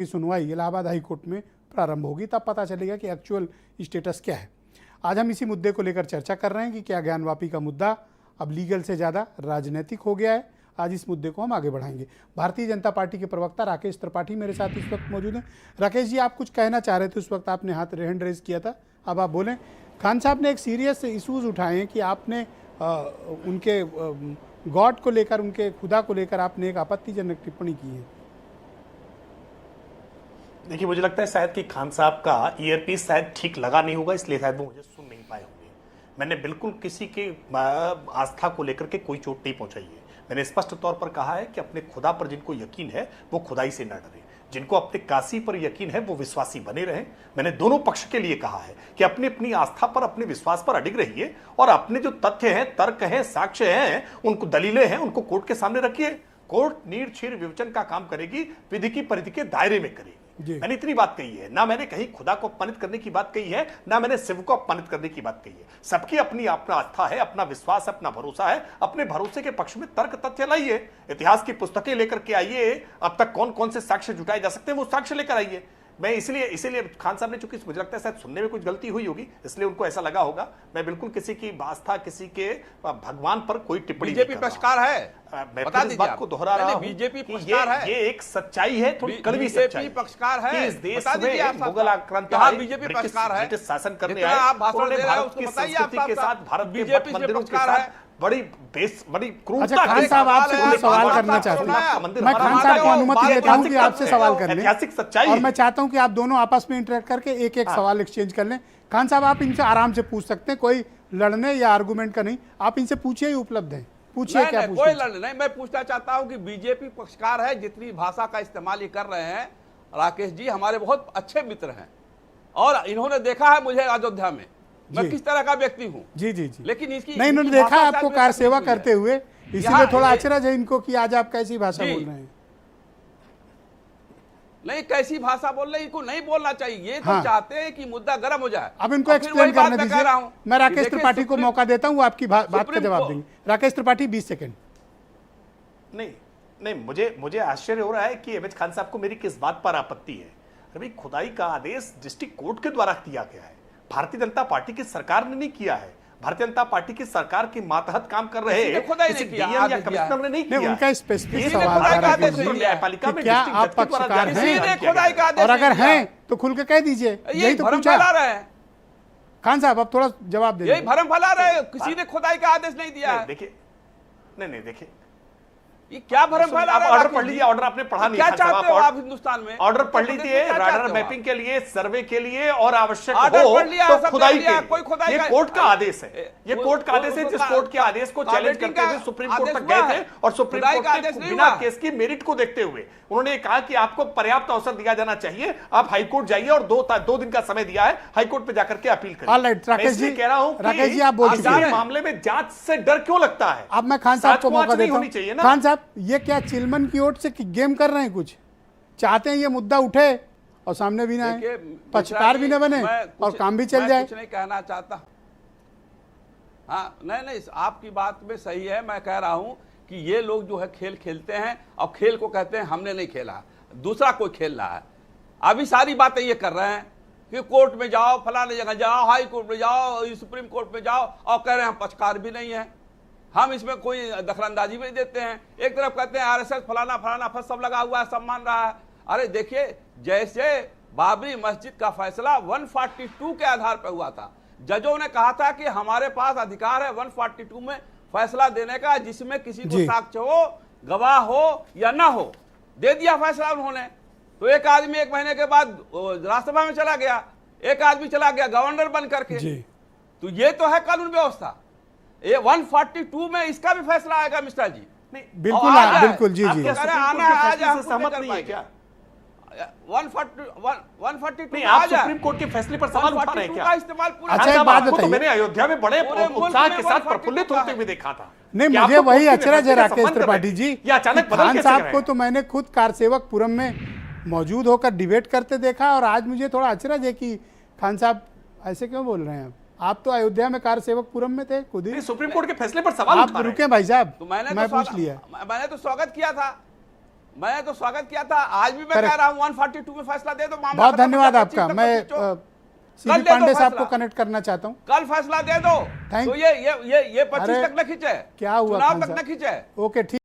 की सुनवाई Allahabad high court में प्रारंभ होगी, तब पता चलेगा कि एक्चुअल स्टेटस क्या है। आज हम इसी मुद्दे को लेकर चर्चा कर रहे हैं कि क्या ज्ञानवापी का मुद्दा अब लीगल से ज़्यादा राजनीतिक हो गया है। आज इस मुद्दे को हम आगे बढ़ाएंगे। भारतीय जनता पार्टी के प्रवक्ता राकेश त्रिपाठी मेरे साथ इस वक्त मौजूद हैं। राकेश जी, आप कुछ कहना चाह रहे थे, उस वक्त आपने हैंड रेज किया था, अब आप बोलें। खान साहब ने एक सीरियस इशूज़ उठाए हैं कि आपने उनके गॉड को लेकर, उनके खुदा को लेकर आपने एक आपत्तिजनक टिप्पणी की है। देखिए, मुझे लगता है शायद कि खान साहब का ईयरपीस शायद ठीक लगा नहीं होगा, इसलिए शायद वो मुझे सुन नहीं पाए होंगे। मैंने बिल्कुल किसी के आस्था को लेकर के कोई चोट नहीं पहुंचाई है। मैंने स्पष्ट तौर पर कहा है कि अपने खुदा पर जिनको यकीन है वो खुदाई से न डरे, जिनको अपने काशी पर यकीन है वो विश्वासी बने रहें। मैंने दोनों पक्ष के लिए कहा है कि अपनी अपनी आस्था पर, अपने विश्वास पर अडिग रहिए और अपने जो तथ्य हैं, तर्क हैं, साक्ष्य हैं, उनको दलीलें हैं, उनको कोर्ट के सामने रखिए। कोर्ट नीर छीर विवेचन का काम करेगी, विधि की परिधि के दायरे में करेगी। मैंने इतनी बात कही है, ना मैंने कहीं खुदा को अपमानित करने की बात कही है, ना मैंने शिव को अपमानित करने की बात कही है। सबकी अपनी अपना आस्था है, अपना विश्वास, अपना भरोसा है। अपने भरोसे के पक्ष में तर्क तथ्य लाइए, इतिहास की पुस्तकें लेकर के आइए। अब तक कौन कौन से साक्ष्य जुटाए जा सकते हैं वो साक्ष्य लेकर आइए। मैं इसीलिए खान साहब ने, चूंकि मुझे लगता है शायद सुनने में कुछ गलती हुई होगी, इसलिए उनको ऐसा लगा होगा। मैं बिल्कुल किसी की आस्था, किसी के भगवान पर कोई टिप्पणी बीजेपी पक्षकार है, मैं इस बात को दोहरा रहा हूं। बीजेपी पक्षकार है, ये एक सच्चाई है, थोड़ी कड़वी सच्चाई। पक्षकार है इस देश में मुगल आक्रांति बीजेपी पक्षकार है, ब्रिटिश शासन करने आए, आप भाषण दे रहे हैं भारत की संस्कृति के साथ, भारत के बीजेपी मंदिरों के साथ बड़ी क्रूरता। अच्छा, खान साहब आपसे कुछ सवाल करना चाहते हैं। मैं खान साहब को अनुमति देता हूं कि आपसे सवाल कर लें, ऐतिहासिक सच्चाई, और मैं चाहता हूं कि आप दोनों आपस में इंटरेक्ट करके एक एक सवाल एक्सचेंज कर लें। खान साहब, आप इनसे आराम से पूछ सकते हैं, कोई लड़ने या आर्गुमेंट का नहीं। आप इनसे पूछिए, ही उपलब्ध है, पूछिए क्या पूछना। कोई लड़ने नहीं, मैं पूछना चाहता हूं कि बीजेपी पक्षकार है, जितनी भाषा का इस्तेमाल ये कर रहे हैं, राकेश जी हमारे बहुत अच्छे मित्र हैं और इन्होंने देखा है मुझे अयोध्या में मैं किस तरह का व्यक्ति हूं। जी जी जी, लेकिन इसकी नहीं, इन्होंने देखा आपको कार सेवा करते हुए, इसीलिए थोड़ा अचरज है इनको कि आज आप कैसी भाषा बोल रहे हैं। नहीं, कैसी भाषा बोल रहे हैं, इनको नहीं बोलना चाहिए। ये तो चाहते हैं कि मुद्दा गर्म हो जाए। अब इनको एक्सप्लेन करने दीजिए। मैं राकेश त्रिपाठी को मौका देता हूं, आपकी बात का जवाब देंगे। राकेश त्रिपाठी, 20 सेकंड। नहीं, मुझे आश्चर्य हो रहा है कि एमएच खान साहब को मेरी किस बात पर आपत्ति है। अरे भाई, खुदाई का आदेश डिस्ट्रिक्ट कोर्ट के द्वारा दिया गया है, भारतीय जनता पार्टी की सरकार ने नहीं किया है। भारतीय जनता पार्टी की सरकार के मातहत काम कर रहे हैं, किसी डीएम या कमिश्नर ने नहीं किया। उनका स्पेसिफिक सवाल है, न्यायपालिका में क्या आप पक्षकार हैं? और अगर हैं तो खुल के कह दीजिए। यही तो पूछा खान साहब, अब थोड़ा जवाब दे। यही भरम फैला रहे हैं, किसी ने खुदाई का आदेश नहीं दिया है। देखिए, नहीं देखिए, ये क्या भरम फैला रहे हैं? ऑर्डर पढ़ लीजिए, ऑर्डर आपने पढ़ा नहीं। क्या चाहते हो आप हिंदुस्तान में? ऑर्डर पढ़ लीजिए, राडार मैपिंग के लिए, सर्वे के लिए, और आवश्यक हो तो खुदाई के लिए। ये कोर्ट का आदेश है, ये कोर्ट का आदेश है, जिस कोर्ट के आदेश को चैलेंज करते हुए सुप्रीम कोर्ट तक गए थे और सुप्रीम कोर्ट ने बिना केस की मेरिट को देखते हुए उन्होंने कहा कि आपको पर्याप्त अवसर दिया जाना चाहिए, आप हाईकोर्ट जाइए और दो दिन का समय दिया है, हाईकोर्ट पे जाकर के अपील करिए। राकेश जी कह रहा हूं, राकेश जी आप बोल चुके हैं, मामले में जांच से डर क्यों लगता है? अब मैं खान साहब को मौका देता हूं। खान साहब, ये क्या चिलमन की ओर से गेम कर रहे हैं? कुछ चाहते हैं ये मुद्दा उठे और सामने भी ना आए, पक्षकार भी ना बने और काम भी चल जाए? कुछ नहीं कहना चाहता। हाँ, नहीं, आपकी बात में सही है। मैं कह रहा हूं कि ये लोग जो है खेल खेलते हैं और खेल को कहते हैं हमने नहीं खेला, दूसरा कोई खेल रहा है। अभी सारी बातें ये कर रहे हैं कि कोर्ट में जाओ, फलाने जगह जाओ, हाई कोर्ट में जाओ, सुप्रीम कोर्ट में जाओ, और कह रहे हैं हम पक्षकार भी नहीं है, हम इसमें कोई दखलंदाजी भी नहीं देते हैं। एक तरफ कहते हैं आरएसएस फलाना फलाना सब लगा हुआ है, सब मान रहा है। अरे देखिए, जैसे बाबरी मस्जिद का फैसला 142 के आधार पर हुआ था, जजों ने कहा था कि हमारे पास अधिकार है 142 में फैसला देने का, जिसमें किसी को साक्ष्य हो, गवाह हो या ना हो। दे दिया फैसला उन्होंने। तो एक आदमी 1 महीने के बाद राज्यसभा में चला गया, एक आदमी चला गया गवर्नर बन करके। तो ये तो है कानून व्यवस्था। ये 142 में इसका भी फैसला आएगा मिश्रा जी। नहीं, बिल्कुल जी जी, आना है, आज सहमत नहीं है क्या? 142 आप सुप्रीम कोर्ट के फैसले पर सवाल उठा रहे हैं क्या? इस्तेमाल पूरा। अच्छा, बात बताइए, मैंने अयोध्या में बड़े उत्साह के साथ प्रफुल्लित होते हुए देखा था। नहीं, मुझे वही अचरज है राकेश त्रिपाठी जी, अचानक खान साहब को तो मैंने खुद कारसेवक पुरम में मौजूद होकर डिबेट करते देखा, और आज मुझे थोड़ा अचरज है कि खान साहब ऐसे क्यों बोल रहे हैं। आप तो अयोध्या में कारसेवकपुरम में थे खुद ही। सुप्रीम कोर्ट के फैसले पर सवाल आप रुके भाई साहब, तो मैं पूछ लिया। मैंने तो स्वागत किया था। मैं तो स्वागत किया था, आज भी मैं Correct. कह रहा हूँ 142 में फैसला दे दो, मामला बहुत खत्म, धन्यवाद पच्चीस आपका। तक मैं खींचो। सीबी कल दे दो पांडे साहब को फैसला। कनेक्ट करना चाहता हूं। कल फैसला दे दो। Thank- तो ये 25 अरे, तक न खींचे, क्या हुआ चुनाव खान तक साहब? न खींचे। ओके, ठीक।